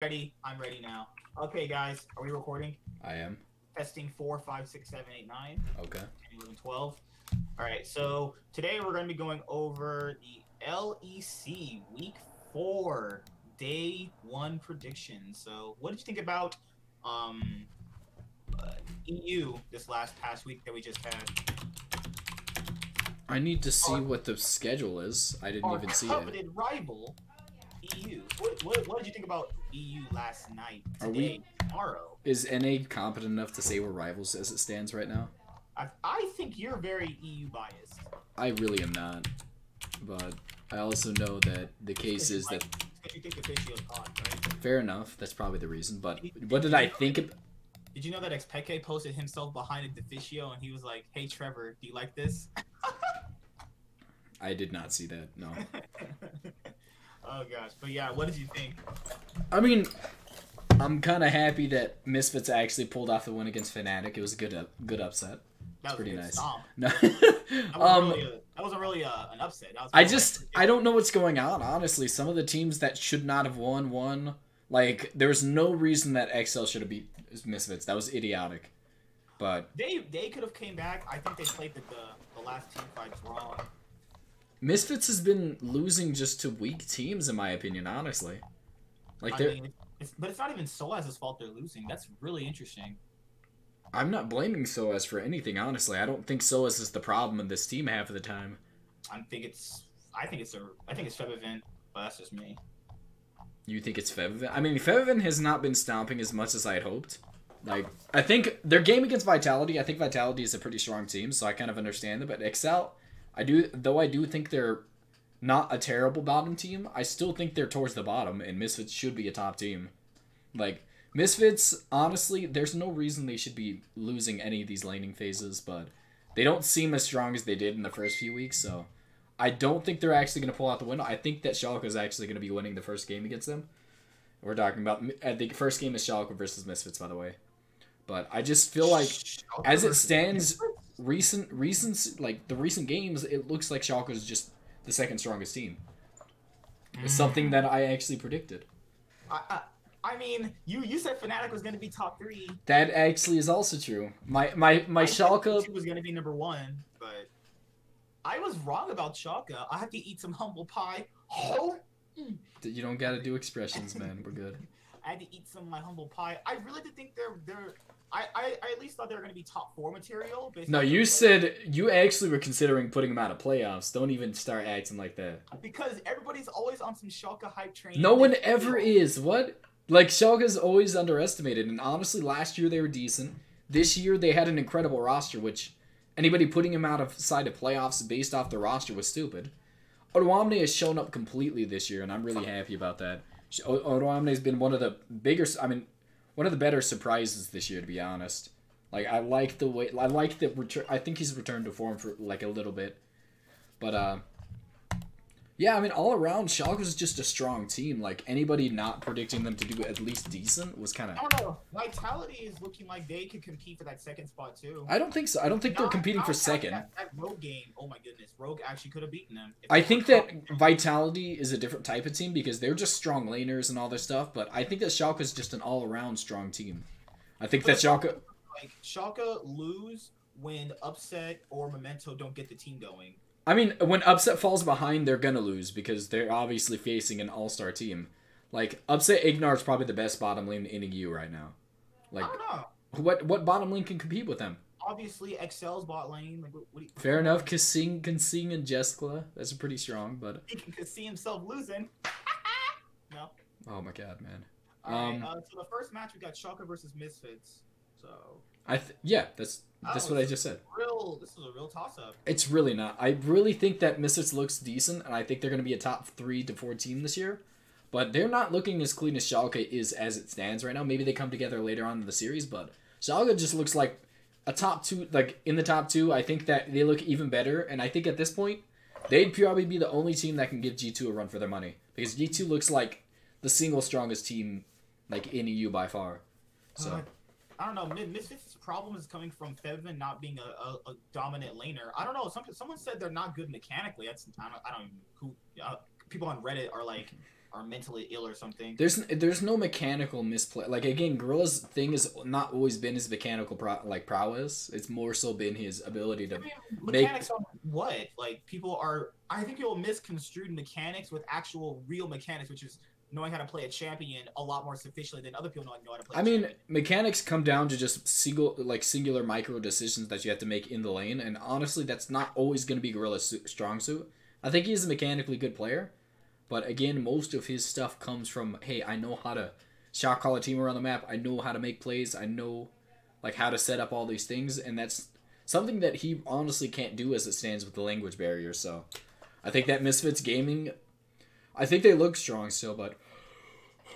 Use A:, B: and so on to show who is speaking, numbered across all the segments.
A: ready. I'm ready now. Okay, guys, are we recording?
B: I am.
A: Testing 4, 5, 6, 7, 8, 9.
B: Okay.
A: 10, 11, 12. All right, so today we're going to be going over the LEC Week 4 Day 1 predictions. So, what did you think about EU this past week that we just had?
B: I need to see what the schedule is. I didn't even see it.
A: Our coveted rival, EU. What did you think about EU last night, today, tomorrow?
B: Is NA competent enough to say we're rivals as it stands right now?
A: I think you're very EU biased.
B: I really am not. But I also know that the case is that...
A: Because you think the Officio's hot, right?
B: Fair enough. That's probably the reason. But what did I think of...
A: Did you know that Xpeke posted himself behind a Deficio and he was like, "Hey Trevor, do you like this?"
B: I did not see that, no.
A: Oh gosh, but yeah, what did you think?
B: I mean, I'm kind of happy that Misfits actually pulled off the win against Fnatic. It was a good upset.
A: That was
B: pretty
A: a good
B: nice.
A: Stomp.
B: No.
A: That wasn't really an upset. That was
B: I don't know what's going on, honestly. Some of the teams that should not have won. Like, there's no reason that XL should have beat Misfits. That was idiotic. But
A: they could have came back. I think they played the last team fights wrong.
B: Misfits has been losing just to weak teams, in my opinion, honestly. Like,
A: but it's not even Soaz's fault they're losing. That's really interesting.
B: I'm not blaming Soaz for anything, honestly. I don't think Soaz is the problem in this team half of the time.
A: I think it's Fevivent, but that's just me.
B: You think it's Fevivent? I mean, Fevivent has not been stomping as much as I had hoped. Like, I think their game against Vitality, I think Vitality is a pretty strong team, so I kind of understand it. But Excel, I do think they're not a terrible bottom team, I still think they're towards the bottom, and Misfits should be a top team. Like, Misfits, honestly, there's no reason they should be losing any of these laning phases, but they don't seem as strong as they did in the first few weeks, so I don't think they're actually going to pull out the win. I think that Schalke is actually going to be winning the first game against them. We're talking about, the first game is Schalke versus Misfits, by the way. But I just feel like, as it stands, the recent games, it looks like Schalke is just the second strongest team. It's something that I actually predicted.
A: I mean, you said Fnatic was going to be top 3.
B: That actually is also true. My Schalke
A: was going to be number 1, but I was wrong about Schalke. I have to eat some humble pie.
B: You don't got to do expressions, man. We're good.
A: I had to eat some of my humble pie. I really did think they're. I at least thought they were going to be top 4 material.
B: No, you said you actually were considering putting them out of playoffs. Don't even start acting like that.
A: Because everybody's always on some Schalke hype train.
B: No one ever is. What? Like, Schalke's always underestimated. And honestly, last year they were decent. This year they had an incredible roster, which anybody putting him out of side of playoffs based off the roster was stupid. Odoamne has shown up completely this year, and I'm really happy about that. Odoamne has been one of the better surprises this year, to be honest. Like, I like the return. I think he's returned to form for like a little bit, but yeah, I mean, all around, Schalke was just a strong team. Like, anybody not predicting them to do at least decent was kind of.
A: I don't know. Vitality is looking like they could compete for that second spot too.
B: I don't think so. I don't think they're competing for second.
A: That Rogue game, oh my goodness, Rogue actually could have beaten them.
B: I think that Vitality is a different type of team because they're just strong laners and all this stuff. But I think that Schalke is just an all-around strong team. I think that Schalke
A: lose when Upset or Memento don't get the team going.
B: I mean, when Upset falls behind, they're gonna lose because they're obviously facing an all-star team. Like, Upset Ignar is probably the best bottom lane in EU right now. Like,
A: I don't know.
B: What bottom lane can compete with them?
A: Obviously, Excel's bot lane. Like,
B: fair enough. Kasing and Jeskla, that's pretty strong, but
A: he can see himself losing. No.
B: Oh my god, man.
A: Alright, so the first match we got Schalke versus Misfits. So.
B: Yeah, that's what I just said.
A: This is a real toss-up.
B: It's really not. I really think that Misfits looks decent, and I think they're going to be a top 3 to 4 team this year. But they're not looking as clean as Schalke is as it stands right now. Maybe they come together later on in the series, but Schalke just looks like a top 2, like in the top 2. I think that they look even better, and I think at this point, they'd probably be the only team that can give G2 a run for their money. Because G2 looks like the single strongest team like in EU by far. So.
A: I don't know. Misfits' problem is coming from Fevin not being a dominant laner. I don't know. Someone said they're not good mechanically. I don't even who people on Reddit are like are mentally ill or something.
B: There's no mechanical misplay. Like again, Gorilla's thing has not always been his mechanical prowess. It's more so been his ability to
A: mechanics on what? Like I think people misconstrued mechanics with actual real mechanics, which is knowing how to play a champion a lot more sufficiently than other people know how to play.
B: I mean, mechanics come down to just singular micro decisions that you have to make in the lane, and honestly, that's not always going to be Gorilla's strong suit. I think he's a mechanically good player, but again, most of his stuff comes from, hey, I know how to shot call a team around the map. I know how to make plays. I know like how to set up all these things, and that's something that he honestly can't do as it stands with the language barrier. So I think that Misfits Gaming, I think they look strong still, but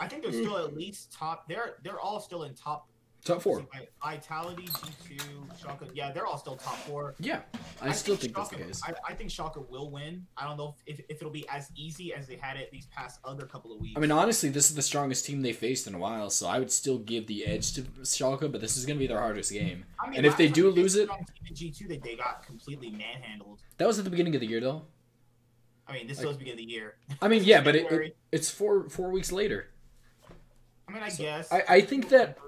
A: I think they're still at least top. They're all still in top
B: 4.
A: Vitality, G2, Schalke. Yeah, they're all still top 4.
B: Yeah, I still think that's the case.
A: I think Schalke will win. I don't know if it'll be as easy as they had it these past other couple of weeks.
B: I mean, honestly, this is the strongest team they faced in a while, so I would still give the edge to Schalke, but this is going to be their hardest game.
A: I mean,
B: and if they do lose it,
A: G2 they got completely manhandled.
B: That was at the beginning of the year, though.
A: I mean, this was the beginning of the year.
B: I mean, yeah, but it's 4 weeks later.
A: I mean, I guess.
B: I think that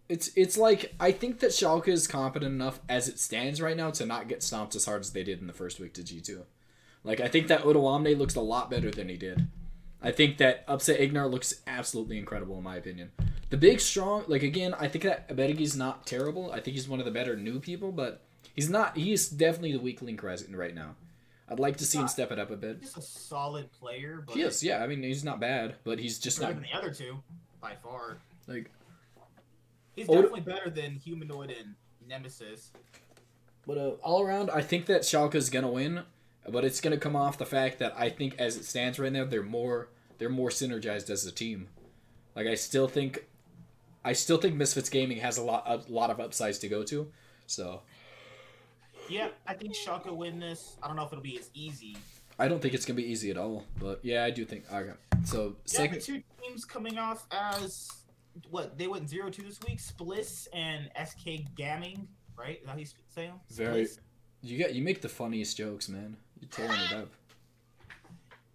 B: it's like I think that Schalke is competent enough as it stands right now to not get stomped as hard as they did in the first week to G2. Like I think that Odoamne looks a lot better than he did. I think that Upset Ignar looks absolutely incredible in my opinion. The big strong, like again, I think that Abetegi's not terrible. I think he's one of the better new people, but he's not. He's definitely the weak link right now. I'd like to see him step it up a bit.
A: He's a solid player, but
B: he is. Yeah, I mean he's not bad, but he's just not
A: better than the other two by far.
B: Like
A: he's definitely better than Humanoid and Nemesis.
B: But all around, I think that Schalke's gonna win, but it's gonna come off the fact that I think as it stands right now, they're more synergized as a team. Like I still think Misfits Gaming has a lot of upsides to go to. So
A: yeah, I think Schalke win this. I don't know if it'll be as easy.
B: I don't think it's gonna be easy at all, but yeah, I do think. Okay, so
A: second, two teams coming off as what they went 0-2 this week. Splyce and SK Gaming, right? Is that how you say them?
B: Very. You make the funniest jokes, man. You're tearing it up.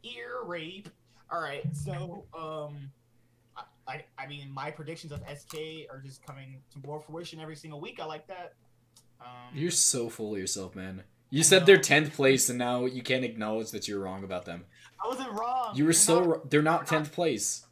A: Ear rape. All right, so I mean, my predictions of SK are just coming to more fruition every single week. I like that.
B: You're so full of yourself, man. You said they're 10th place, and now you can't acknowledge that you're wrong about them.
A: I wasn't wrong.
B: You were they're not 10th place.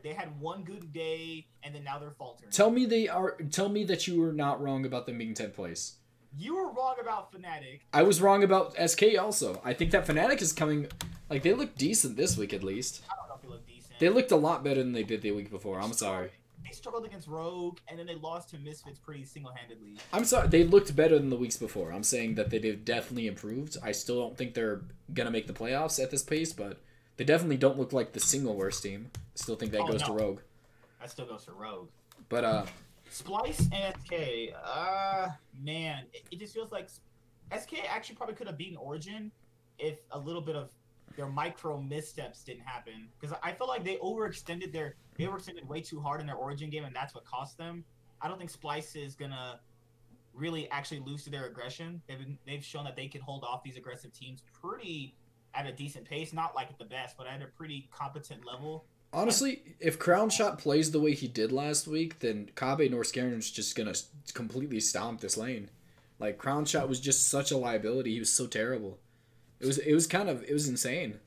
A: They had one good day, and then now they're faltering.
B: Tell me that you were not wrong about them being 10th place.
A: You were wrong about Fnatic.
B: I was wrong about SK also. I think that Fnatic is coming. Like they look decent this week at least.
A: I don't know if they look decent.
B: They looked a lot better than they did the week before. I'm sorry.
A: They struggled against Rogue, and then they lost to Misfits pretty single-handedly.
B: I'm sorry. They looked better than the weeks before. I'm saying that they've definitely improved. I still don't think they're going to make the playoffs at this pace, but they definitely don't look like the single worst team. I still think that goes to Rogue.
A: That still goes to Rogue.
B: But,
A: Splyce and SK, man, it just feels like SK actually probably could have beaten Origen if a little bit of their micro missteps didn't happen. Because I feel like they overextended way too hard in their Origen game, and that's what cost them. I don't think Splyce is gonna really actually lose to their aggression. They've shown that they can hold off these aggressive teams pretty at a decent pace, not like at the best, but at a pretty competent level.
B: Honestly, if Crown Shot plays the way he did last week, then Kabe Norskaren's just gonna completely stomp this lane. Like Crown Shot was just such a liability. He was so terrible. It was insane.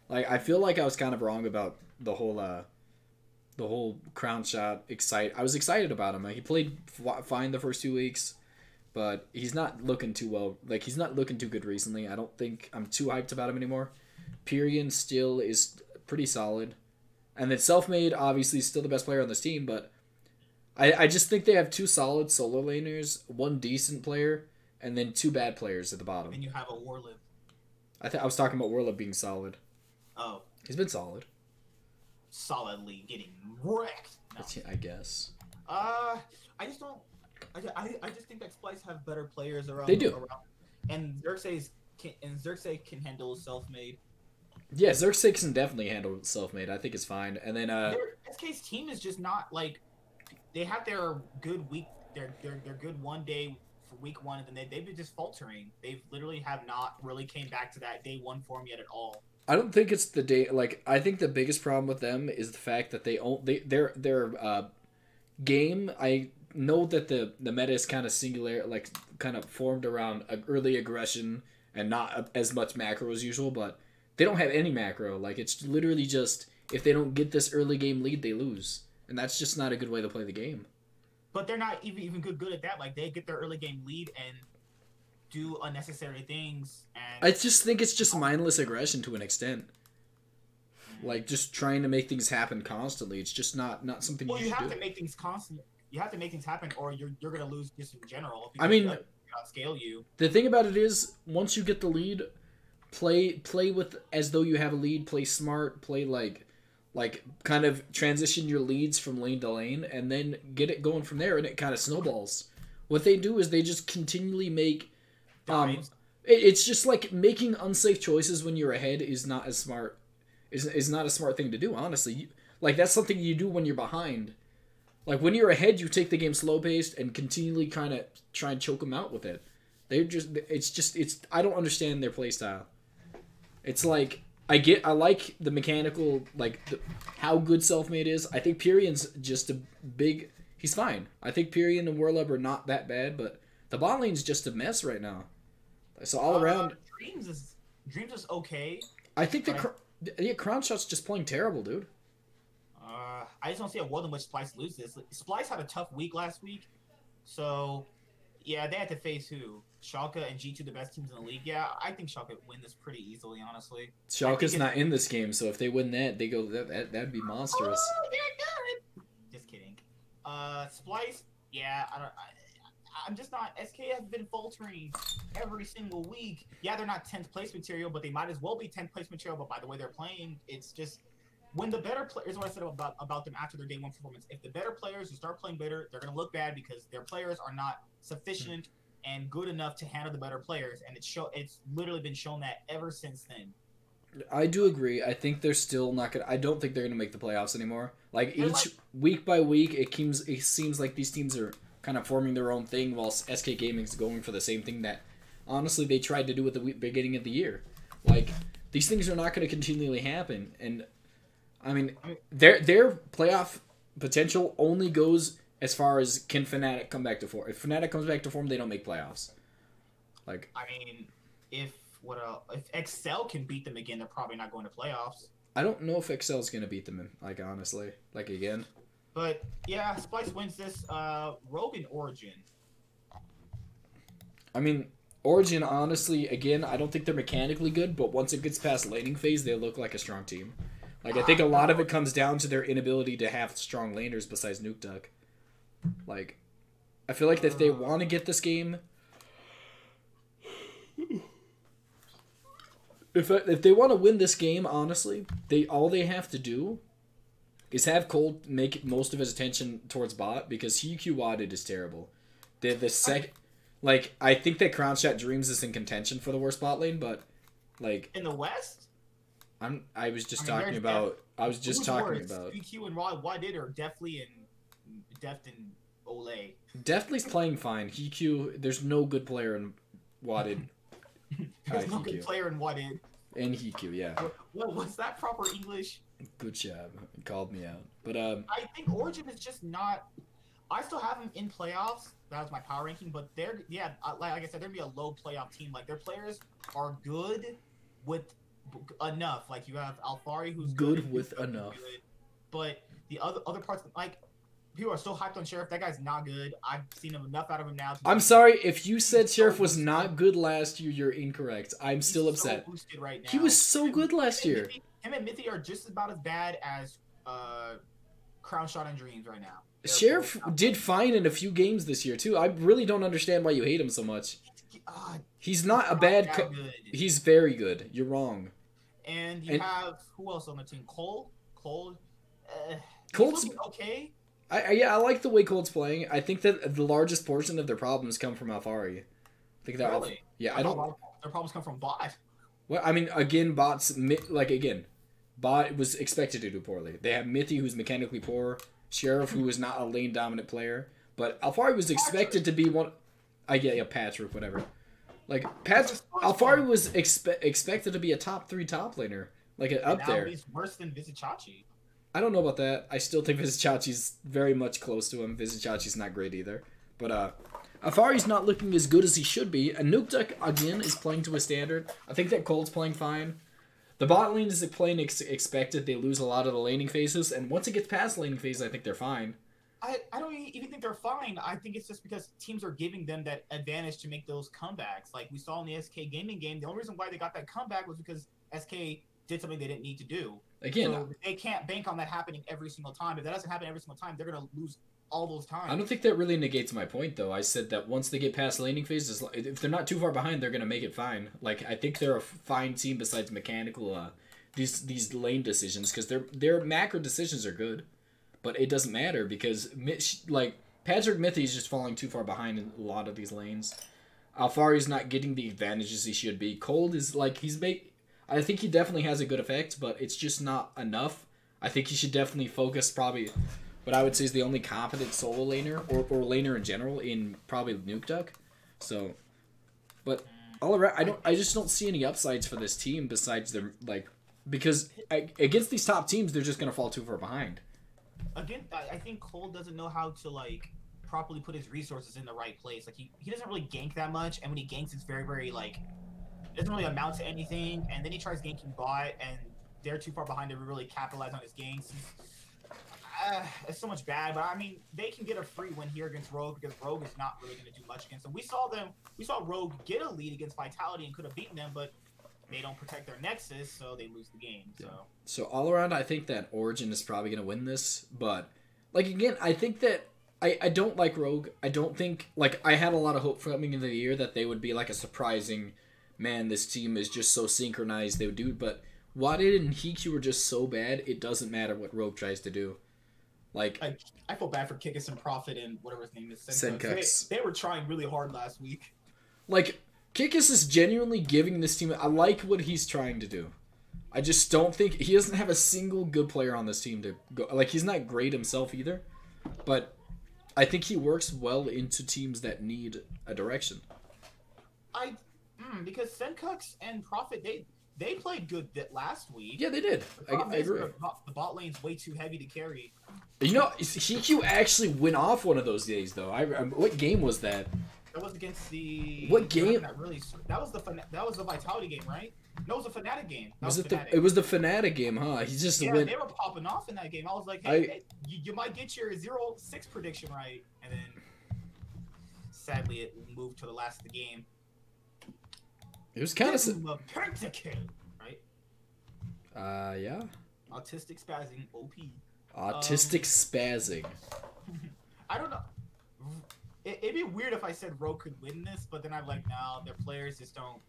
B: Like I feel like I was kind of wrong about the whole Crown Shot I was excited about him. Like, he played fine the first 2 weeks, but he's not looking too well. Like he's not looking too good recently. I don't think I'm too hyped about him anymore. Pyrian still is pretty solid. And then Selfmade, obviously, is still the best player on this team, but I just think they have 2 solid solo laners, 1 decent player, and then 2 bad players at the bottom.
A: And you have a Warlib.
B: I was talking about Warlib being solid.
A: Oh.
B: He's been solid.
A: Solidly getting wrecked. No.
B: I guess.
A: I just don't... I just think that Splyce have better players around.
B: They do.
A: And Xerxes can handle Selfmade.
B: Yeah, Xerxes can definitely handle Selfmade. I think it's fine. And then
A: SK's team is just not like they have their good week, their good one day for week 1, and then they've been just faltering. They've literally have not really came back to that day 1 form yet at all.
B: I don't think it's the day. Like, I think the biggest problem with them is the fact that their game. I know that the meta is kind of singular, like kind of formed around early aggression and not as much macro as usual. But they don't have any macro. Like, it's literally just if they don't get this early game lead, they lose, and that's just not a good way to play the game.
A: But they're not even good at that. Like, they get their early game lead and do unnecessary things. And
B: I just think it's just mindless aggression to an extent. Like, just trying to make things happen constantly. It's just not something you should do.
A: Well, you have to make things constant. You have to make things happen, or you're gonna lose just in general.
B: I mean,
A: scale you.
B: The thing about it is, once you get the lead, play with as though you have a lead. Play smart. Play like kind of transition your leads from lane to lane, and then get it going from there, and it kind of snowballs. What they do is they just continually make. It's just like making unsafe choices when you're ahead is not as smart. Is not a smart thing to do, honestly. Like, that's something you do when you're behind. Like, when you're ahead, you take the game slow paced and continually kind of try and choke them out with it. I don't understand their playstyle. It's like I like the mechanical, like how good Selfmade is. I think Pyrion's just a big. He's fine. I think Pyrion and Warlub are not that bad, but the bot lane's just a mess right now. So all around,
A: Dreams is okay.
B: I think Crown Shot's just playing terrible, dude.
A: I just don't see a world in which Splyce loses. Splyce had a tough week last week, so yeah, they had to face who? Schalke and G2, the best teams in the league. Yeah, I think Schalke win this pretty easily, honestly.
B: Schalke's not in this game, so if they win that, they go that'd be monstrous.
A: Oh, they're good. Just kidding. Splyce, yeah, I'm just not. SK has been faltering every single week. Yeah, they're not 10th place material, but they might as well be 10th place material. But by the way they're playing, it's just when the better players. What I said about them after their day one performance. If the better players who start playing better, they're gonna look bad because their players are not sufficient and good enough to handle the better players. And it's literally been shown that ever since then.
B: I do agree. I think they're still not gonna. I don't think they're gonna make the playoffs anymore. Like week by week, it seems like these teams are kind of forming their own thing, while SK Gaming's going for the same thing that, honestly, they tried to do at the beginning of the year. Like, these things are not going to continually happen, and I mean, their playoff potential only goes as far as can Fnatic come back to form. If Fnatic comes back to form, they don't make playoffs. Like,
A: I mean, if Excel can beat them again, they're probably not going to playoffs.
B: I don't know if Excel's going to beat them, like, honestly, like, again.
A: But yeah, Splyce wins this. Rogue and Origen.
B: I mean, Origen, honestly, again, I don't think they're mechanically good, but once it gets past laning phase, they look like a strong team. Like, I think a lot of it comes down to their inability to have strong laners besides Nuke Duck. Like, I feel like if they want to get this game, if they want to win this game, honestly, all they have to do is have Cold make most of his attention towards bot, because HQ Wadded is terrible. Like, I think that Crown Shot Dreams is in contention for the worst bot lane, but like
A: in the West,
B: I was just talking about
A: HQ and Wadded are definitely in Deft and Olay.
B: Deftly's playing fine. HQ, there's no good player in Wadded.
A: There's no good player in Wadded.
B: And HQ, yeah.
A: What's that proper English?
B: Good job. You called me out. But
A: I think Origen is just not. I still have them in playoffs. That was my power ranking, but like I said, they're gonna be a low playoff team. Like, their players are good with enough. Like, you have Alfari, who's
B: good with enough.
A: Good, but the other parts, like, people are still hyped on Sheriff. That guy's not good. I've seen enough out of him now.
B: I'm sorry if you said Sheriff was not good last year. You're incorrect. I'm still upset.
A: So boosted right now.
B: He was so good last year.
A: Him and Mithy are just about as bad as Crown Shot and Dreams right now.
B: Sheriff did fine in a few games this year too. I really don't understand why you hate him so much. He's not a bad. He's very good. You're wrong.
A: And you have who else on the team? Cold's okay.
B: I like the way Cold's playing. I think that the largest portion of their problems come from Alfari. I think that
A: really?
B: Yeah, I don't.
A: Their problems come from bot.
B: Well, I mean, again, bot was expected to do poorly. They have Mithy, who's mechanically poor. Sheriff, who is not a lane dominant player, but Alfari was expected to be one. Patrick, whatever. Like
A: It's
B: Alfari was expected to be a top 3 top laner, like up
A: now
B: there.
A: he's worse than Vizicachi.
B: I don't know about that. I still think Vizicachi's very much close to him. Vizicachi's not great either. But Alfari's not looking as good as he should be. And Nukeduck, again, is playing to a standard. I think that Cold's playing fine. The bot lane is playing expected. They lose a lot of the laning phases. And once it gets past laning phase, I think they're fine.
A: I don't even think they're fine. I think it's just because teams are giving them that advantage to make those comebacks. Like we saw in the SK Gaming game, the only reason why they got that comeback was because SK did something they didn't need to do.
B: Again,
A: so they can't bank on that happening every single time. If that doesn't happen every single time, they're going to lose all those times.
B: I don't think that really negates my point, though. I said that once they get past laning phases, if they're not too far behind, they're going to make it fine. Like, I think they're a fine team besides mechanical, these lane decisions, because their macro decisions are good. But it doesn't matter because, like, Patrick Mithy is just falling too far behind in a lot of these lanes. Alfari's not getting the advantages he should be. Cold is, like, I think he definitely has a good effect, but it's just not enough. I think he should definitely focus probably what I would say is the only competent solo laner, or laner in general, in probably Nukeduck. So, but all around, I just don't see any upsides for this team besides their, like, because against these top teams, they're just going to fall too far behind.
A: Again, I think Cole doesn't know how to, like, properly put his resources in the right place. Like, he doesn't really gank that much, and when he ganks, it's very, very, like, it doesn't really amount to anything, and then he tries ganking bot, and they're too far behind to really capitalize on his ganks. It's so much bad, but I mean, they can get a free win here against Rogue because Rogue is not really going to do much against them. We saw Rogue get a lead against Vitality and could have beaten them, but they don't protect their Nexus, so they lose the game.
B: So all around, I think that Origen is probably going to win this, but, like, again, I think that I don't like Rogue. I don't think, like, I had a lot of hope coming into the year that they would be, like, a surprising, man, this team is just so synchronized, they would do it, but Wadid and Hiku are just so bad, it doesn't matter what Rogue tries to do. Like,
A: I feel bad for Kikis and Prophet and whatever his name is.
B: Senkux.
A: They were trying really hard last week.
B: Like, Kikis is genuinely giving this team... I like what he's trying to do. I just don't think... He doesn't have a single good player on this team to go... Like, he's not great himself either. But I think he works well into teams that need a direction.
A: Because Senkux and Prophet, they played good last week.
B: Yeah, they did. I agree.
A: The bot lane's way too heavy to carry.
B: You know, Hiku actually went off one of those days, though. What game was that?
A: That was against the...
B: What game?
A: That was the Vitality game, right? No, it was a Fnatic game.
B: It was the Fnatic game, huh? He just went...
A: they were popping off in that game. I was like, hey, you might get your 0-6 prediction right. And then, sadly, it moved to the last of the game.
B: It was kind of...
A: Right?
B: Yeah.
A: Autistic spazzing, OP.
B: Autistic spazzing.
A: I don't know. It'd be weird if I said Rogue could win this, but then I'm like, no, their players just don't.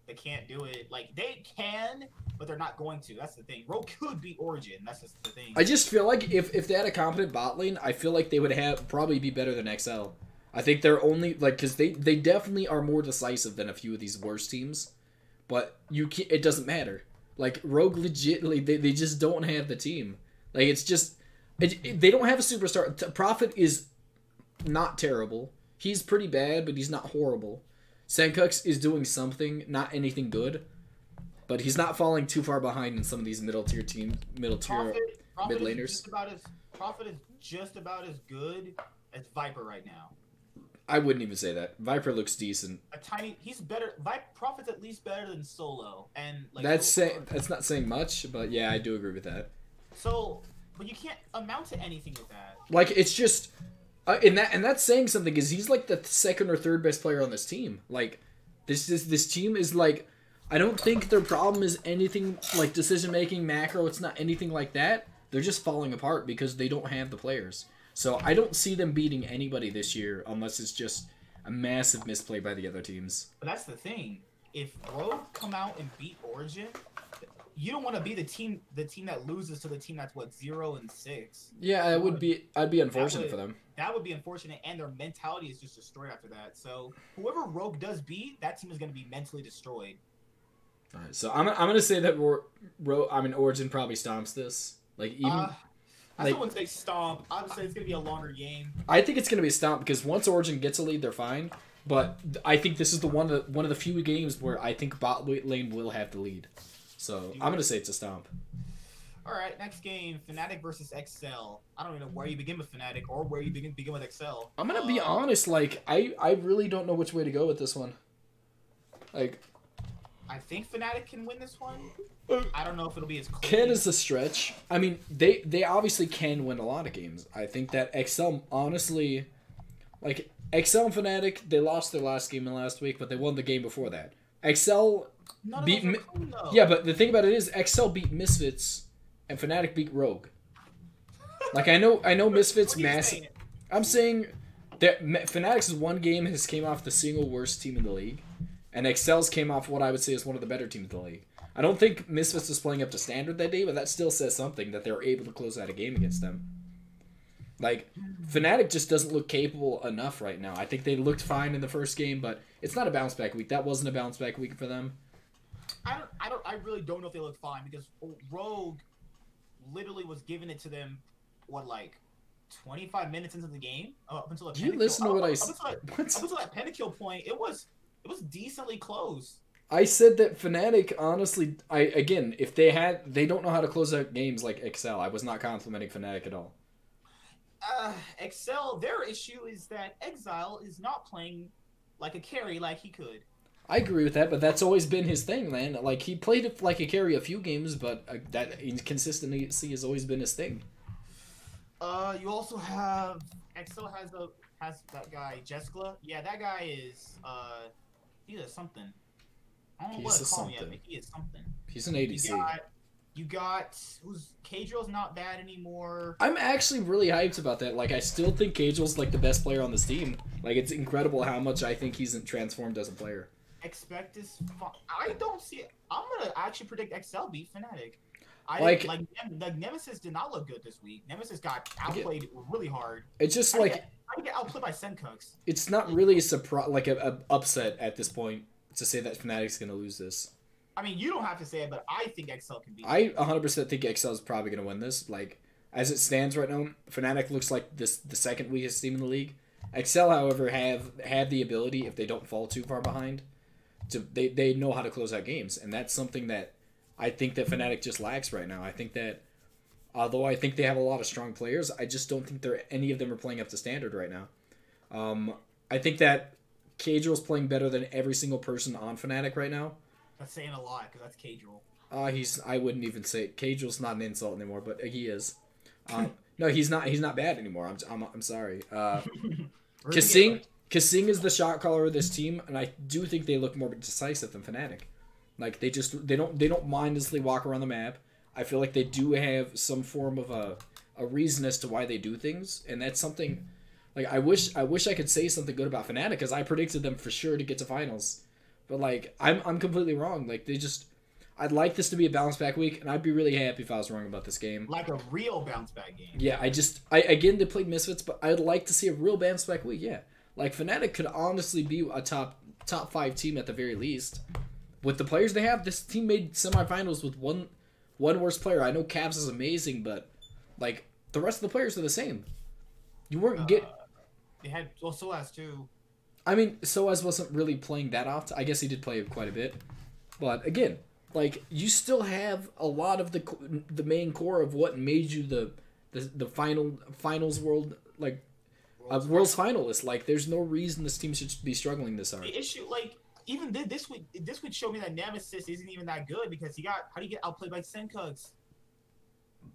A: They can't do it. Like, they can, but they're not going to. That's the thing. Rogue could beat Origen. That's just the thing.
B: I just feel like if they had a competent bot lane, I feel like they would probably be better than XL. I think they're only, like, because they definitely are more decisive than a few of these worst teams. But it doesn't matter. Like, Rogue legitimately, they just don't have the team. Like, it's just, they don't have a superstar. Prophet is not terrible. He's pretty bad, but he's not horrible. Senkux is doing something, not anything good. But he's not falling too far behind in some of these middle-tier mid laners.
A: Prophet is just about as good as Viper right now.
B: I wouldn't even say that. Viper looks decent.
A: He's better. Prophet's at least better than Solo, and like
B: that's not saying much, but yeah, I do agree with that.
A: So, but you can't amount to anything with that.
B: Like, it's just, and that's saying something, because he's like the second or third best player on this team. Like, this team is like, I don't think their problem is anything like decision making, macro. It's not anything like that. They're just falling apart because they don't have the players. So I don't see them beating anybody this year unless it's just a massive misplay by the other teams.
A: But that's the thing. If Rogue come out and beat Origen, you don't want to be the team that loses to the team that's 0-6.
B: Yeah, I'd be unfortunate for them.
A: That would be unfortunate, and their mentality is just destroyed after that. So whoever Rogue does beat, that team is going to be mentally destroyed.
B: All right, so I'm gonna say that Origen probably stomps this. Like, even.
A: I still wouldn't say stomp. I would say it's going to be a longer game.
B: I think it's going to be a stomp because once Origen gets a lead, they're fine. But I think this is one of the few games where I think bot lane will have the lead. So I'm gonna say it's a stomp.
A: All right, next game, Fnatic versus XL. I don't even know where you begin with Fnatic or where you begin with XL.
B: I'm gonna be honest, like I really don't know which way to go with this one. Like,
A: I think Fnatic can win this one. I don't know if it'll be as close.
B: Can is a stretch. I mean, they obviously can win a lot of games. I think that XL honestly, like XL and Fnatic, they lost their last game in last week, but they won the game before that. XL beat yeah, but the thing about it is XL beat Misfits and Fnatic beat Rogue. Like I know Misfits massive. I'm saying that Fnatic's one game has came off the single worst team in the league, and XL's came off what I would say is one of the better teams in the league. I don't think Misfits was playing up to standard that day, but that still says something that they were able to close out a game against them. Like, Fnatic just doesn't look capable enough right now. I think they looked fine in the first game, but it's not a bounce back week. That wasn't a bounce back week for them.
A: I really don't know if they look fine because Rogue literally was giving it to them, what, like 25 minutes into the game? Up until
B: Do you listen to what I said?
A: Up until that pentakill point, it was decently close.
B: I said that Fnatic, honestly, if they don't know how to close out games like XL. I was not complimenting Fnatic at all.
A: XL, their issue is that Exile is not playing like a carry like he could.
B: I agree with that, but that's always been his thing, man. Like, he played it like a carry a few games, but that inconsistency has always been his thing.
A: You also have XL has that guy Jeskla. Yeah, that guy is he is something. I don't know what to call him yet, but he is something.
B: He's an ADC.
A: You got who's Kadrill's not bad anymore.
B: I'm actually really hyped about that. Like, I still think Kadrill's like the best player on this team. Like, it's incredible how much I think he's transformed as a player.
A: Expect this. I don't see it. I'm gonna actually predict XL beat Fnatic. Like Nemesis did not look good this week. Nemesis got outplayed really hard.
B: It's just
A: I get outplayed by Sencux.
B: It's not really a surprise, like a upset at this point to say that Fnatic's gonna lose this.
A: I mean, you don't have to say it, but I think XL can beat.
B: I 100% think XL is probably gonna win this. Like, as it stands right now, Fnatic looks like the second weakest team in the league. XL, however, have the ability, if they don't fall too far behind, they know how to close out games, and that's something that I think that Fnatic just lacks right now. I think that, although I think they have a lot of strong players, I just don't think any of them are playing up to standard right now. I think that Kadrill's playing better than every single person on Fnatic right now.
A: That's saying a lot, because that's Kadrill.
B: I wouldn't even say Kadrill's not an insult anymore, but he is. No, he's not. He's not bad anymore. I'm sorry. Kasing is the shot caller of this team, and I do think they look more decisive than Fnatic. Like, they don't mindlessly walk around the map. I feel like they do have some form of a reason as to why they do things, and that's something. Like, I wish I could say something good about Fnatic, because I predicted them for sure to get to finals, but like I'm completely wrong. Like, I'd like this to be a bounce back week, and I'd be really happy if I was wrong about this game.
A: Like a real bounce back game.
B: Yeah, again, they played Misfits, but I'd like to see a real bounce back week. Yeah, like Fnatic could honestly be a top 5 team at the very least. With the players they have, this team made semifinals with one worse player. I know Cavs is amazing, but like the rest of the players are the same. You weren't
A: They had Soaz too.
B: I mean, Soaz wasn't really playing that often. I guess he did play quite a bit, but again, like, you still have a lot of the main core of what made you the finals world, like world's finalist. Like, there's no reason this team should be struggling this hard.
A: The issue, like, even this week showed me that Nemesis isn't even that good because how do you get outplayed by Sencux?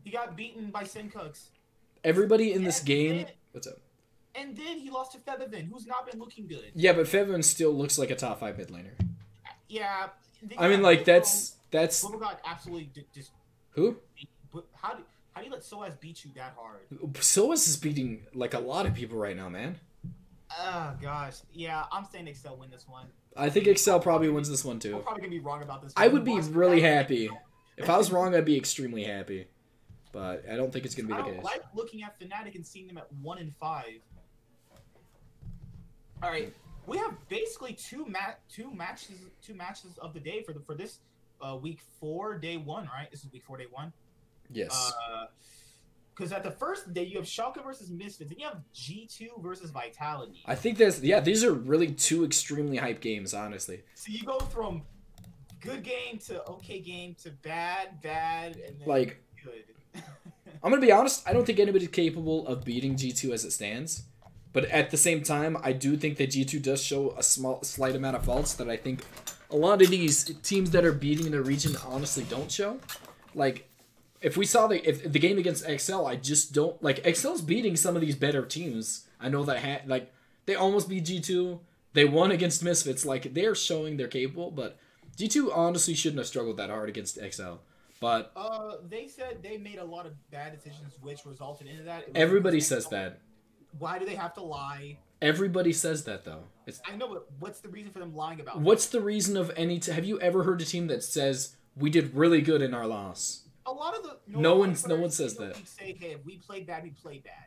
A: He got beaten by Sencux.
B: Everybody in this game. What's up?
A: And then he lost to Feathervin, who's not been looking good.
B: Yeah, but Feathervin still looks like a top 5 mid laner.
A: Yeah.
B: I mean, like, that's.
A: Bubba got absolutely just.
B: Who?
A: How do you let Soaz beat you that hard?
B: Soaz is beating like a lot of people right now, man.
A: Oh gosh, yeah, I'm saying XL win this one.
B: I think XL probably wins this one too.
A: I'm probably gonna be wrong about this.
B: I would be really happy. If I was wrong, I'd be extremely happy. But I don't think it's gonna be the case.
A: I like looking at Fnatic and seeing them at 1-5. All right, we have basically two matches of the day for this week 4 day 1, right? This is week 4 day 1.
B: Yes.
A: Because at the first day, you have Schalke versus Misfits, and you have G2 versus Vitality.
B: I think these are really two extremely hype games, honestly.
A: So you go from good game to okay game to bad, and then
B: like
A: good.
B: I'm gonna be honest, I don't think anybody's capable of beating G2 as it stands. But at the same time, I do think that G2 does show a slight amount of faults that I think a lot of these teams that are beating their region honestly don't show. Like, if we saw the game against XL, I just don't like XL's beating some of these better teams. I know that they almost beat G2. They won against Misfits. Like, they're showing they're capable, but G2 honestly shouldn't have struggled that hard against XL. But
A: they said they made a lot of bad decisions, which resulted into that.
B: Everybody says that.
A: Why do they have to lie?
B: Everybody says that, though.
A: I know, but what's the reason for them lying about?
B: What's the reason of any? Have you ever heard a team that says we did really good in our loss?
A: A lot of the
B: no one says that.
A: Say, hey, if we played bad, we played bad.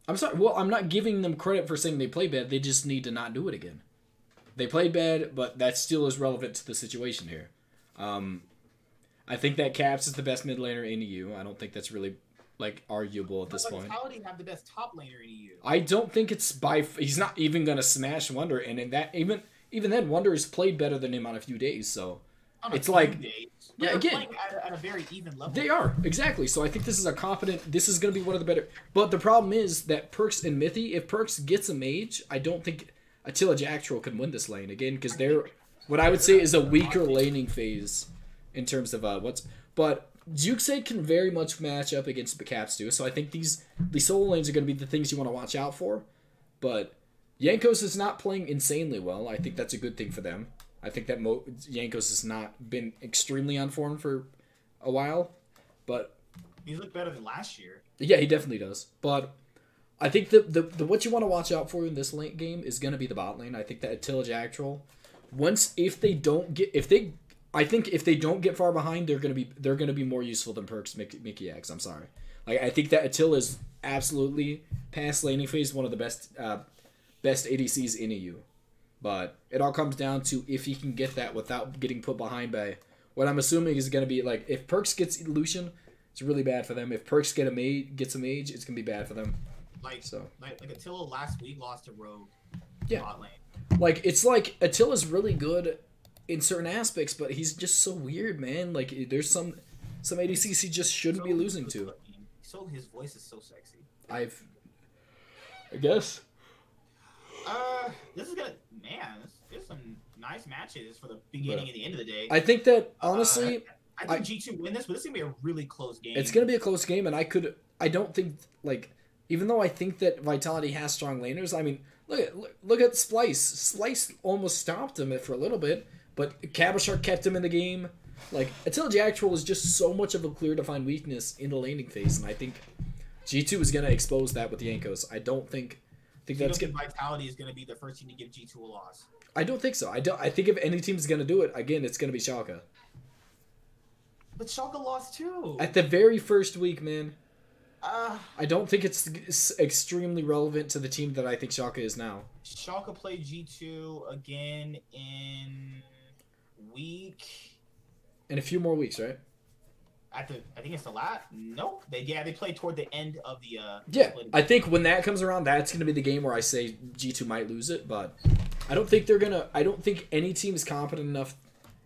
B: I'm sorry. Well, I'm not giving them credit for saying they played bad. They just need to not do it again. They played bad, but that still is relevant to the situation here. I think that Caps is the best mid laner in EU. I don't think that's really arguable at this point.
A: Vitality have the best top laner in EU.
B: I don't think it's he's not even gonna smash Wonder, and in that even then Wonder has played better than him on a few days. So it's like
A: days.
B: Yeah, again,
A: at a very even level.
B: They are exactly. So I think this is this is gonna be one of the better. But the problem is that Perks and Mithy, if Perks gets a mage, I don't think Attila Jacktroll can win this lane again because they're what I would say is a weaker laning phase in terms of but Jukesay can very much match up against the Caps too, so I think these solo lanes are going to be the things you want to watch out for. But Jankos is not playing insanely well. I think that's a good thing for them. I think that Jankos has not been extremely on form for a while, but
A: he looked better than last year.
B: Yeah, he definitely does. But I think the what you want to watch out for in this late game is going to be the bot lane. I think that Attila Jacktroll, I think if they don't get far behind, they're gonna be more useful than Perks Mickey X. I'm sorry. I think that Attila is absolutely past laning phase, one of the best ADCs in EU. But it all comes down to if he can get that without getting put behind by what I'm assuming is gonna be if Perks gets Lucian, it's really bad for them. If Perks gets a mage, it's gonna be bad for them.
A: Like Attila last week lost to Rogue.
B: Yeah.
A: Bot lane.
B: It's like Attila's really good in certain aspects, but he's just so weird, man. There's some ADCs he just shouldn't be losing to.
A: So his voice is so sexy.
B: I guess.
A: This is gonna there's some nice matches for the beginning and the end of the day.
B: I think that honestly,
A: I think G2 win this, but this is gonna be a really close game.
B: It's gonna be a close game, and I don't think even though I think that Vitality has strong laners, I mean, look at Splyce. Splyce almost stopped him for a little bit. But Cabashark kept him in the game. Attila Jacktroll is just so much of a clear defined weakness in the laning phase, and I think G2 is gonna expose that with the Yankos. I don't think that's
A: good. Vitality is gonna be the first team to give G2 a loss.
B: I don't think so. I think if any team is gonna do it, again, it's gonna be Schalke.
A: But Schalke lost too.
B: At the very first week, man. I don't think it's extremely relevant to the team that I think Schalke is now.
A: Schalke played G2 again in
B: in a few more weeks, right?
A: I think it's the last. Nope. They played toward the end of the.
B: I think when that comes around, that's gonna be the game where I say G2 might lose it, but I don't think they're gonna. I don't think any team is competent enough,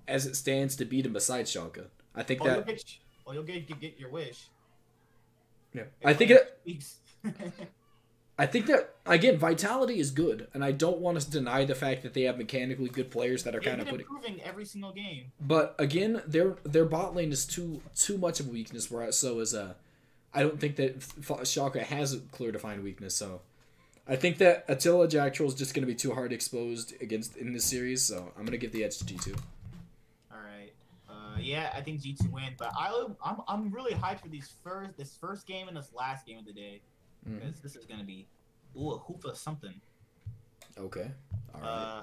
B: as it stands, to beat them besides Schalke. I think
A: you'll get your wish.
B: Yeah, I think that again, Vitality is good, and I don't want to deny the fact that they have mechanically good players that are kind of
A: improving every single game.
B: But again, their bot lane is too much of a weakness. I don't think that Schalke has a clear defined weakness. So I think that Attila Jacktroll is just going to be too hard exposed in this series. So I'm going to give the edge to G2.
A: All right. Yeah, I think G2 win, but I'm really hyped for this first game and this last game of the day. Because this is gonna be a hoop of something.
B: Okay. All right.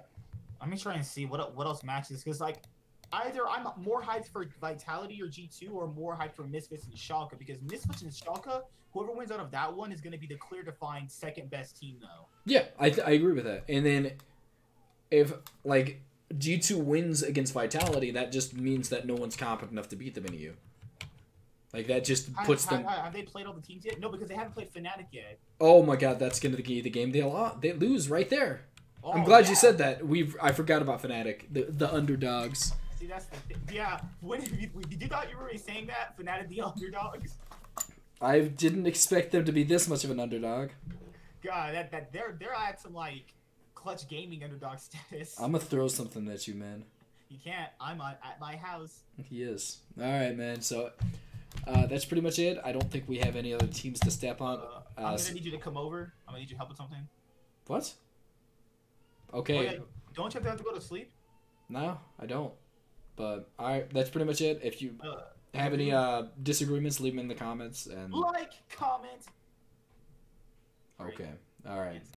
A: Let me try and see what else matches, because either I'm more hyped for Vitality or G2, or more hyped for Misfits and Schalke, because Misfits and Schalke, whoever wins out of that one is gonna be the clear defined second best team though.
B: Yeah, I agree with that. And then if G2 wins against Vitality, that just means that no one's competent enough to beat them in EU. Like that just puts them.
A: Have they played all the teams yet? No, because they haven't played Fnatic yet.
B: Oh my god, that's gonna be the game they lose right there.
A: Oh,
B: I'm glad
A: yeah.
B: you said that. I forgot about Fnatic, the underdogs.
A: See, that's the thing. Yeah. Did you thought you were already saying that Fnatic the underdogs?
B: I didn't expect them to be this much of an underdog.
A: God, they're at some like clutch gaming underdog status.
B: I'm gonna throw something at you, man.
A: You can't. I'm at my house.
B: He is. All right, man. So that's pretty much it. I don't think we have any other teams to step on.
A: I'm gonna need you to come over. I'm gonna need you to help with something.
B: What? Okay.
A: Oh, yeah. Don't you have to go to sleep?
B: No, I don't. But all right, that's pretty much it. If you have any disagreements, leave them in the comments and
A: like, comment.
B: Okay. All right.